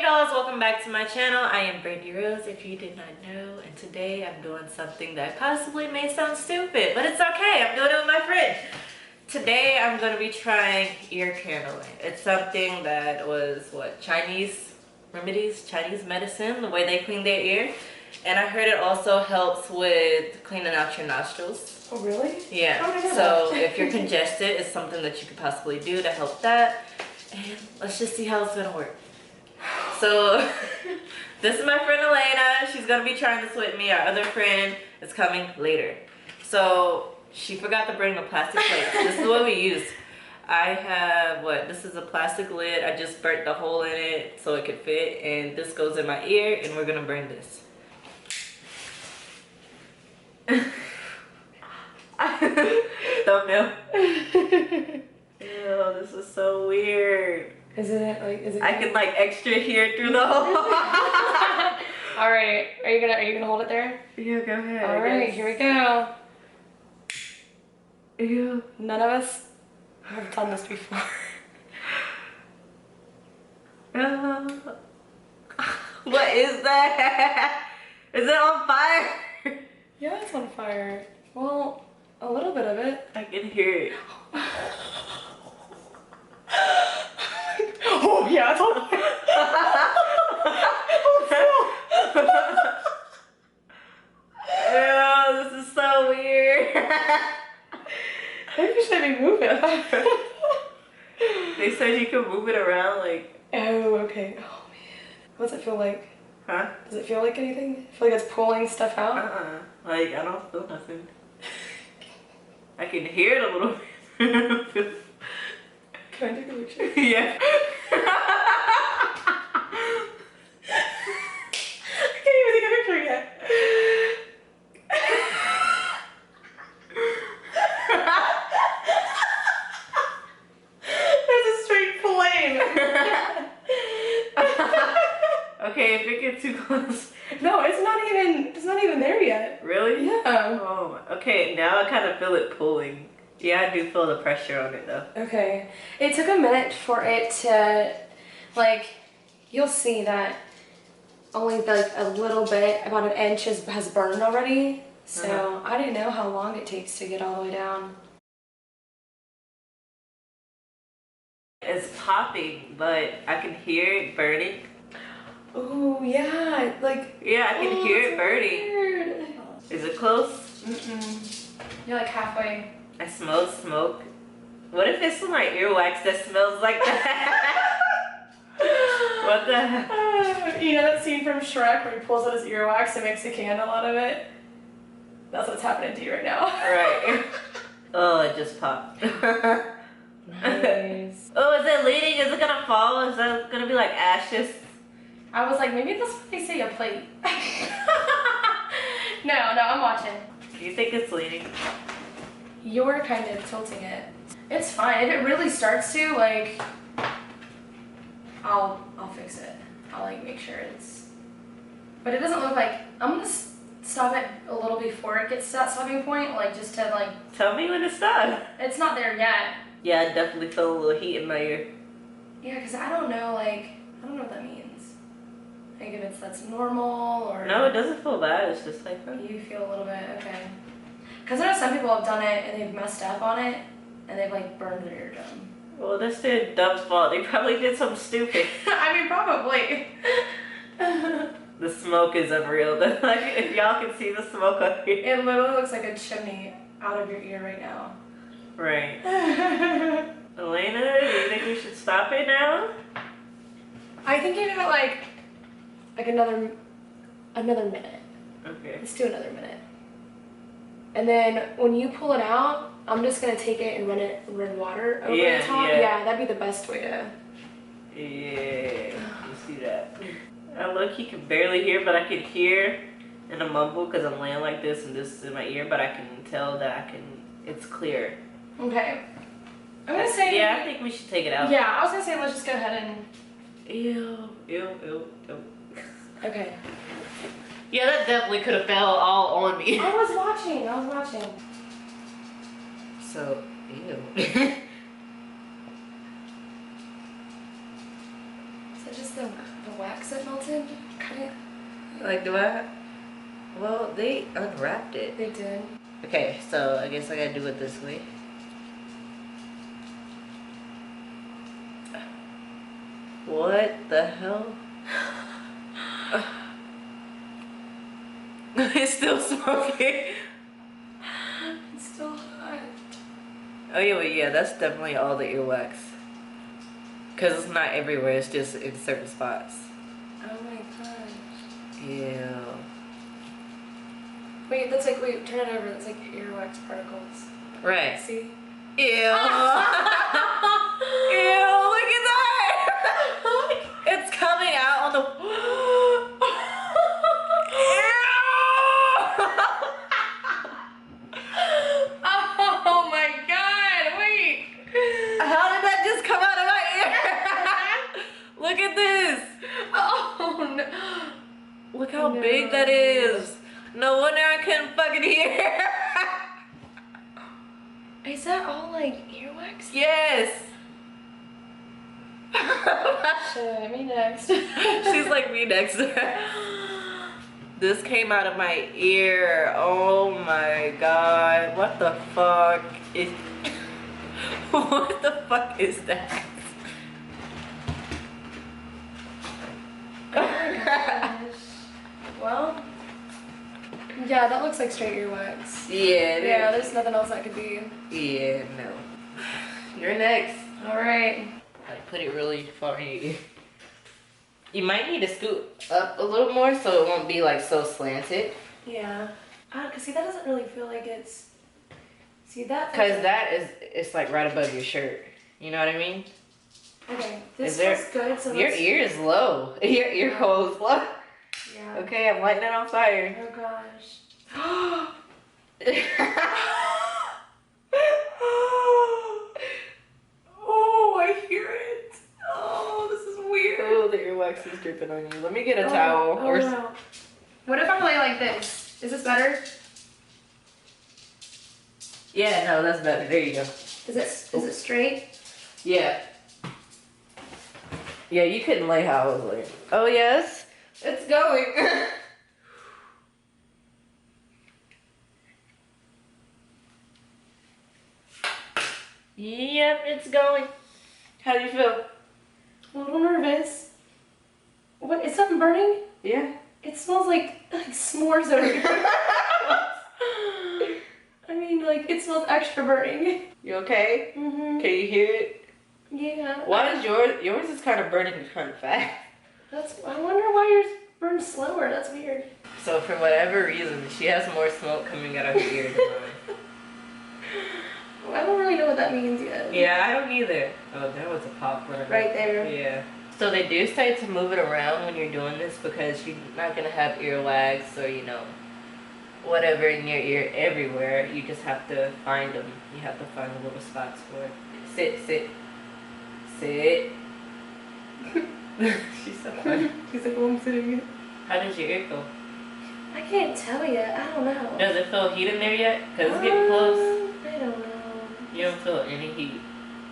dolls, welcome back to my channel. I am Brandi Rose, if you did not know, and today I'm doing something that possibly may sound stupid, but it's okay. I'm doing it with my friend. Today I'm going to be trying ear candling. It's something that was Chinese remedies, Chinese medicine, the way they clean their ear. And I heard it also helps with cleaning out your nostrils. Oh really? Yeah. So if you're congested, it's something that you could possibly do to help that. And let's just see how it's gonna work. So this is my friend Elaina. She's gonna be trying this with me. Our other friend is coming later. So she forgot to bring a plastic plate. This is what we used. I have this is a plastic lid. I just burnt the hole in it so it could fit, and this goes in my ear, and we're gonna burn this. Thumbnail. Ew, this is so weird. Isn't it like? Is it? I can like extra hear through the hole. All right, are you gonna hold it there? Yeah, go ahead. All right, here we go. Ew. None of us have done this before. What is that? Is it on fire? Yeah, it's on fire. Well, a little bit of it. I can hear it. Oh yeah, it's on fire. Ew, this is so weird. Maybe you should be moving. They said you could move it around like. Oh, okay. Oh man. What's it feel like? Huh? Does it feel like anything? Feel like it's pulling stuff out? Like, I don't feel nothing. I can hear it a little bit. Can I take a picture? Yeah. I can't even take a picture yet. There's a straight flame. Okay, if it gets too close. No, it's not even there yet. Really? Yeah. Oh, okay, now I kind of feel it pulling. Yeah, I do feel the pressure on it though. Okay. It took a minute for it to, like, you'll see that only like a little bit, about an inch has burned already. So I didn't know how long it takes to get all the way down. It's popping, but I can hear it burning. Oh yeah, like. Yeah, I can hear it burning. Weird. Is it close? Mm-mm. You're like halfway. I smell smoke. What if it's my earwax that smells like that? What the heck? You know that scene from Shrek where he pulls out his earwax and makes a candle out of it? That's what's happening to you right now. Right. Oh, it just popped. Nice. Oh, is it leaning? Is it gonna fall? Is that gonna be like ashes? I was like, maybe that's what they say, a plate. No, I'm watching. Do you think it's leaning? You're kind of tilting it. It's fine. If it really starts to, like, I'll fix it. I'll like make sure it's. But it doesn't look like. I'm gonna stop it a little before it gets to that stopping point, like just to like. Tell me when to stop. It's not there yet. Yeah, I definitely feel a little heat in my ear. Yeah, because I don't know, like, I don't know what that means. Like if that's normal or. No, it doesn't feel bad. It's just like. You feel a little bit, okay. Because I know some people have done it and they've messed up on it and they've like burned their eardrum. Well, that's their dumb fault. They probably did something stupid. I mean, probably. The smoke is unreal. Like, if y'all can see the smoke up here. It literally looks like a chimney out of your ear right now. Right. Elaina, do you think we should stop it now? I think give it like another minute. Okay. Let's do another minute. And then when you pull it out, I'm just gonna take it and run water over the top. Yeah, that'd be the best way to. Yeah, let's do that. I look, you can barely hear, but I can hear in a mumble because I'm laying like this and this is in my ear, but I can tell that it's clear. Okay. I'm gonna say. Yeah, I think we should take it out. Yeah, I was gonna say let's just go ahead and. Ew. Okay. Yeah, that definitely could have fell all on me. I was watching. So, ew. So just the wax that melted. Cut it. Like, do I? Well, they unwrapped it. They did. Okay, so I guess I gotta do it this way. What the hell? It's still smoking. It's still hot. Oh yeah, but yeah, that's definitely all the earwax. Cause it's not everywhere, it's just in certain spots. Oh my gosh. Ew. Wait, that's like, wait, turn it over. That's like earwax particles. Right. See? Ew. Ew, look at that! It's coming out on the... Oh my god, wait! How did that just come out of my ear? Look at this! Oh no. Look how big that is. No wonder I couldn't fucking hear. Is that all like earwax? Yes. Shit, me next. She's like me next to her. This came out of my ear. Oh my god. What the fuck is... What the fuck is that? Oh my gosh. Well, yeah, that looks like straight earwax. Yeah, Yeah, there's nothing else that could be. yeah, no. You're next. Alright. Like, put it really far in your ear. You might need to scoot up a little more so it won't be like so slanted. Yeah. Cause see, that doesn't really feel like it's... See, that... Cause that is, it's like right above your shirt. You know what I mean? Okay, this Is there- feels good, so Your let's... ear is low. Your ear hole is low. Yeah. Okay, I'm lighting it on fire. Oh gosh. Oh, I hear it. Oh, this is weird. Oh, the earwax is dripping on you. Let me get a towel. Oh, no. What if I lay like this? Is this better? Yeah, no, that's better. There you go. Is it straight? Yeah. Yeah, you couldn't lay how I was laying. Oh, yes. It's going. Yep, it's going. How do you feel? A little nervous. What, is something burning? Yeah. It smells like s'mores over here. I mean, like, it smells extra burning. You okay? Mm-hmm. Can you hear it? Yeah. Why is yours is kind of burning kind of fast? I wonder why yours burns slower. That's weird. So for whatever reason, she has more smoke coming out of her ear than mine. I don't really know what that means yet. Yeah, I don't either. Oh, there was a pop Right there. Yeah. So they do say to move it around when you're doing this because you're not going to have earwax or, you know, whatever in your ear everywhere. You just have to find them. You have to find the little spots for it. Sit, sit, sit. She's so funny. She's like, oh, I'm sitting. How does your ear feel? I can't tell yet. I don't know. Does it feel heat in there yet? Because it's getting close. I don't know. You don't feel any heat.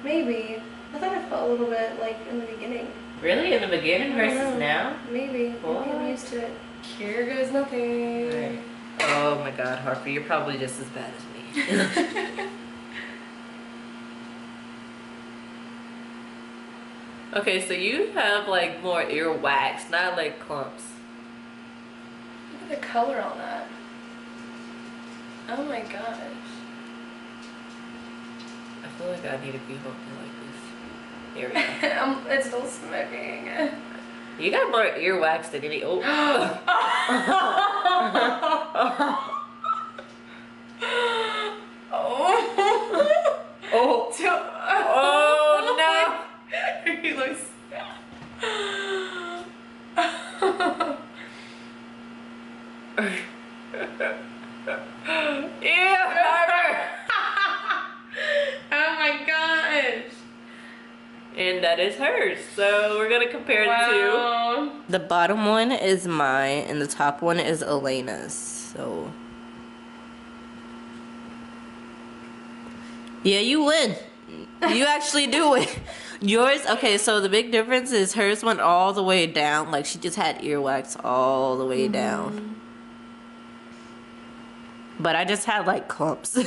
Maybe. I thought I felt a little bit like in the beginning. Really? In the beginning I don't versus know. now? Maybe. What? Maybe I'm used to it. Here goes nothing. Right. Oh my god, Harper, you're probably just as bad as me. Okay, so you have like more earwax, not like clumps. Look at the color on that. Oh my gosh. I feel like I need to be holding like this. Here we go. It's still smoking. You got more earwax than any. Oh. Oh. Oh no. He looks. Ew, Harper. Oh my gosh. And that is hers. So we're gonna compare the two. The bottom one is mine and the top one is Elaina's. So yeah, you win. You actually do it. Yours, okay, so the big difference is hers went all the way down. Like, she just had earwax all the way down. But I just had, like, clumps.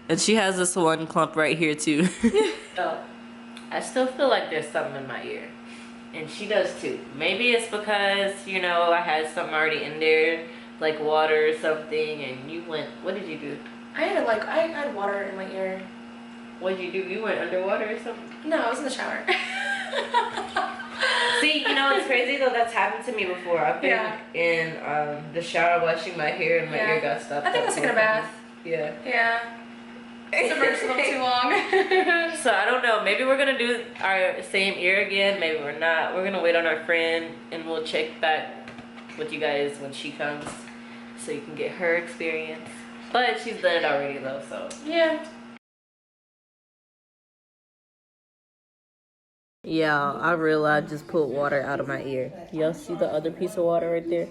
And she has this one clump right here, too. So, I still feel like there's something in my ear. And she does, too. Maybe it's because, you know, I had something already in there, like water or something, and you went, what did you do? I had water in my ear. What did you do? You went underwater or something? No, I was in the shower. See, you know, it's crazy though. That's happened to me before. I've been in the shower washing my hair and my ear got stuck. I think I was taking a bath. Yeah. Yeah. Submerged a little too long. So I don't know. Maybe we're gonna do our same ear again. Maybe we're not. We're gonna wait on our friend and we'll check back with you guys when she comes, so you can get her experience. But she's done it already though, so yeah. Yeah, I realized I just put water out of my ear. Y'all see the other piece of water right there?